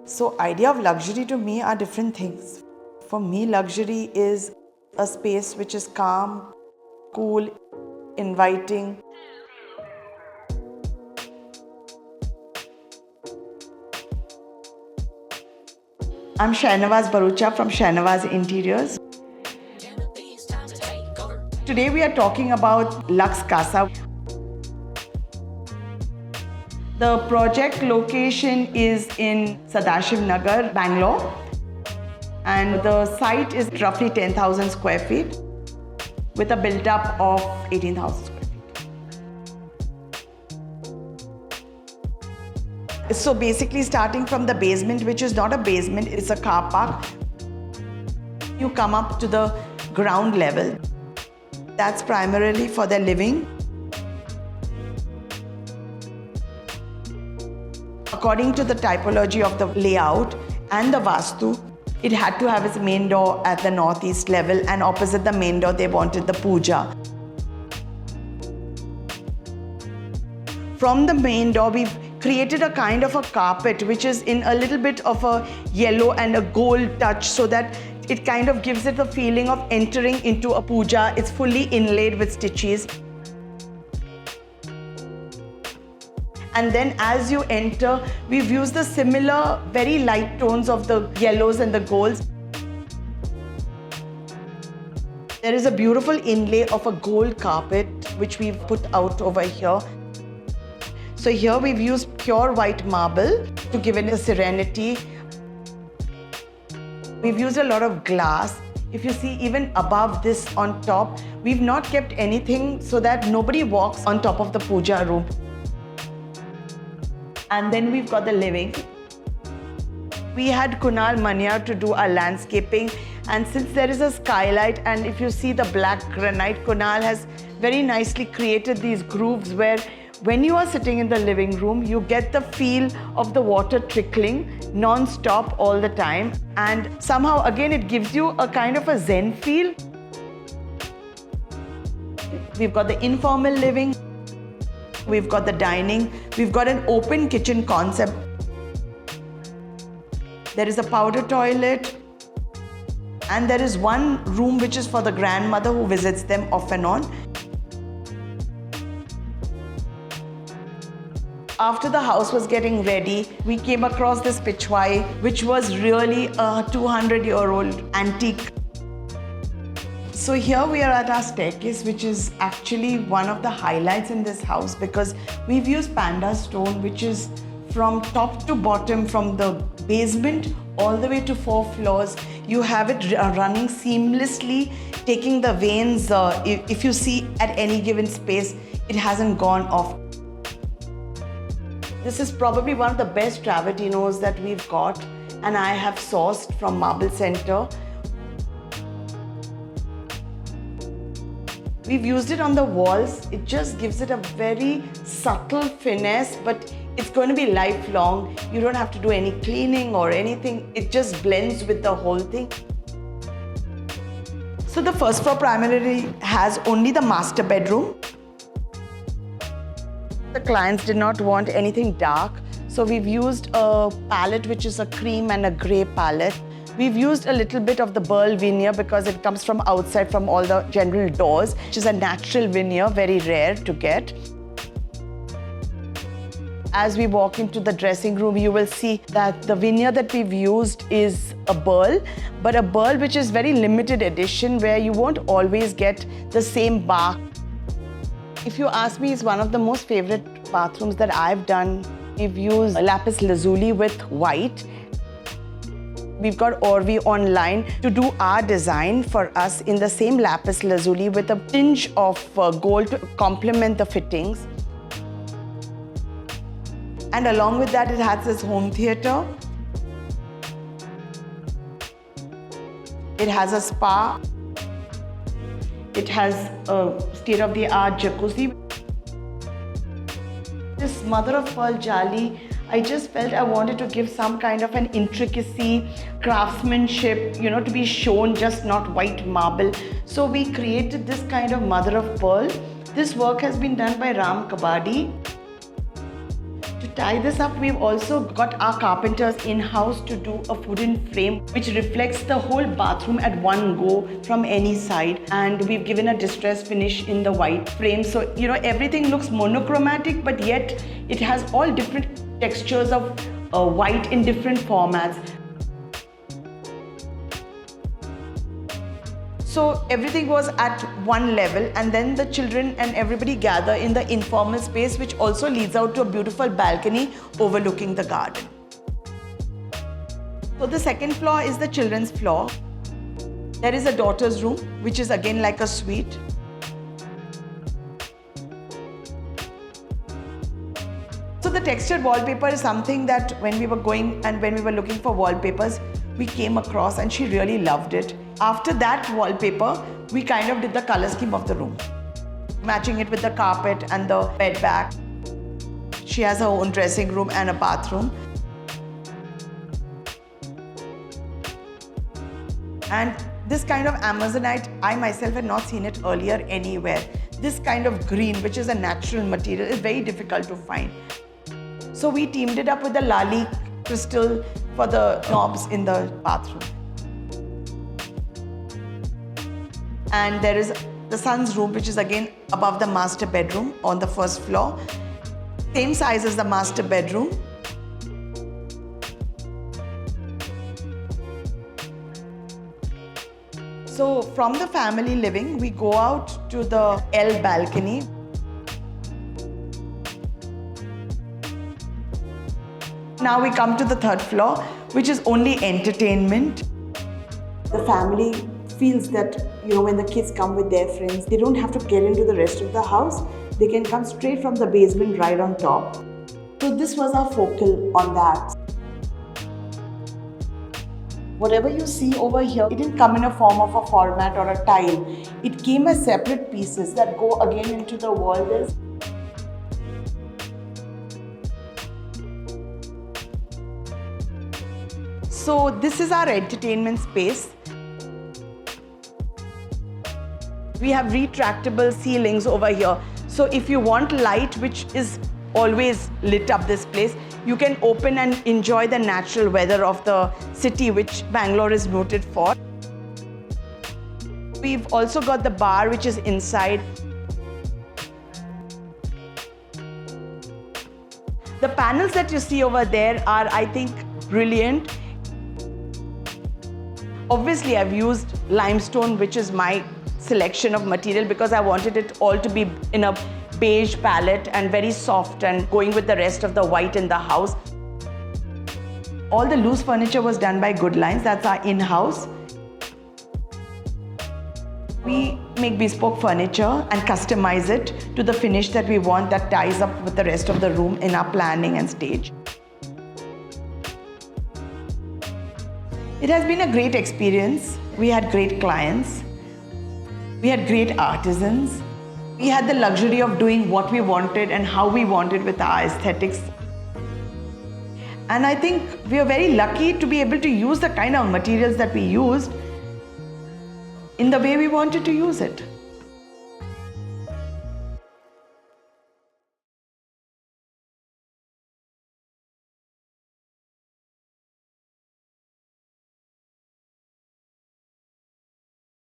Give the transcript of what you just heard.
So idea of luxury to me are different things. For me, luxury is a space which is calm, cool, inviting. I'm Shernavaz Bharucha from Shernavaz Interiors. Today we are talking about Lux Casa. The project location is in Sadashiv Nagar, Bangalore. And the site is roughly 10,000 square feet with a build-up of 18,000 square feet. So basically starting from the basement, which is not a basement, it's a car park. You come up to the ground level. That's primarily for their living. According to the typology of the layout and the Vastu, it had to have its main door at the northeast level, and opposite the main door they wanted the puja. From the main door we've created a kind of a carpet which is in a little bit of a yellow and a gold touch, so that it kind of gives it the feeling of entering into a puja. It's fully inlaid with stitches. And then as you enter, we've used the similar very light tones of the yellows and the golds. There is a beautiful inlay of a gold carpet which we've put out over here. So here we've used pure white marble to give it a serenity. We've used a lot of glass. If you see, even above this on top, we've not kept anything so that nobody walks on top of the puja room. And then we've got the living. We had Kunal Manyar to do our landscaping, and since there is a skylight, and if you see the black granite, Kunal has very nicely created these grooves where when you are sitting in the living room, you get the feel of the water trickling non-stop all the time, and somehow again it gives you a kind of a zen feel. We've got the informal living. We've got the dining. We've got an open kitchen concept. There is a powder toilet. And there is one room which is for the grandmother who visits them off and on. After the house was getting ready, we came across this pichwai, which was really a 200-year-old antique. So here we are at our staircase, which is actually one of the highlights in this house because we've used panda stone, which is from top to bottom, from the basement all the way to 4 floors. You have it running seamlessly, taking the veins. If you see at any given space, it hasn't gone off. This is probably one of the best travertinos that we've got, and I have sourced from Marble Center. We've used it on the walls. It just gives it a very subtle finesse, but it's going to be lifelong. You don't have to do any cleaning or anything. It just blends with the whole thing. So the first floor primarily has only the master bedroom. The clients did not want anything dark, so we've used a palette which is a cream and a grey palette. We've used a little bit of the burl veneer because it comes from outside, from all the general doors, which is a natural veneer, very rare to get. As we walk into the dressing room, you will see that the veneer that we've used is a burl, but a burl which is very limited edition, where you won't always get the same bark. If you ask me, it's one of the most favorite bathrooms that I've done. We've used lapis lazuli with white. We've got Orvi online to do our design for us in the same lapis lazuli with a tinge of gold to complement the fittings. And along with that, it has this home theater. It has a spa. It has a state-of-the-art jacuzzi. This mother of pearl jali, I just felt I wanted to give some kind of an intricacy, craftsmanship, to be shown, just not white marble. So we created this kind of mother of pearl. This work has been done by Ram Kabadi. To tie this up, we've also got our carpenters in-house to do a wooden frame which reflects the whole bathroom at one go from any side. And we've given a distress finish in the white frame. So, everything looks monochromatic, but yet it has all different textures of white in different formats. So everything was at one level, and then the children and everybody gather in the informal space, which also leads out to a beautiful balcony overlooking the garden. So the second floor is the children's floor. There is a daughter's room, which is again like a suite. So the textured wallpaper is something that when we were looking for wallpapers, we came across, and she really loved it. After that wallpaper, we kind of did the color scheme of the room, matching it with the carpet and the bed back. She has her own dressing room and a bathroom. And this kind of Amazonite, I myself had not seen it earlier anywhere. This kind of green, which is a natural material, is very difficult to find. So we teamed it up with the Lali crystal for the knobs in the bathroom. And there is the son's room, which is again above the master bedroom on the first floor. Same size as the master bedroom. So from the family living, we go out to the L balcony. Now we come to the third floor, which is only entertainment. The family feels that, when the kids come with their friends, they don't have to get into the rest of the house. They can come straight from the basement right on top. So this was our focal on that. Whatever you see over here, it didn't come in a form of a format or a tile. It came as separate pieces that go again into the wall. So this is our entertainment space. We have retractable ceilings over here. So if you want light, which is always lit up this place, you can open and enjoy the natural weather of the city, which Bangalore is noted for. We've also got the bar, which is inside. The panels that you see over there are, I think, brilliant. Obviously, I've used limestone, which is my selection of material, because I wanted it all to be in a beige palette and very soft and going with the rest of the white in the house. All the loose furniture was done by Good Lines. That's our in-house. We make bespoke furniture and customize it to the finish that we want, that ties up with the rest of the room in our planning and stage. It has been a great experience. We had great clients. We had great artisans. We had the luxury of doing what we wanted and how we wanted with our aesthetics. And I think we are very lucky to be able to use the kind of materials that we used in the way we wanted to use it.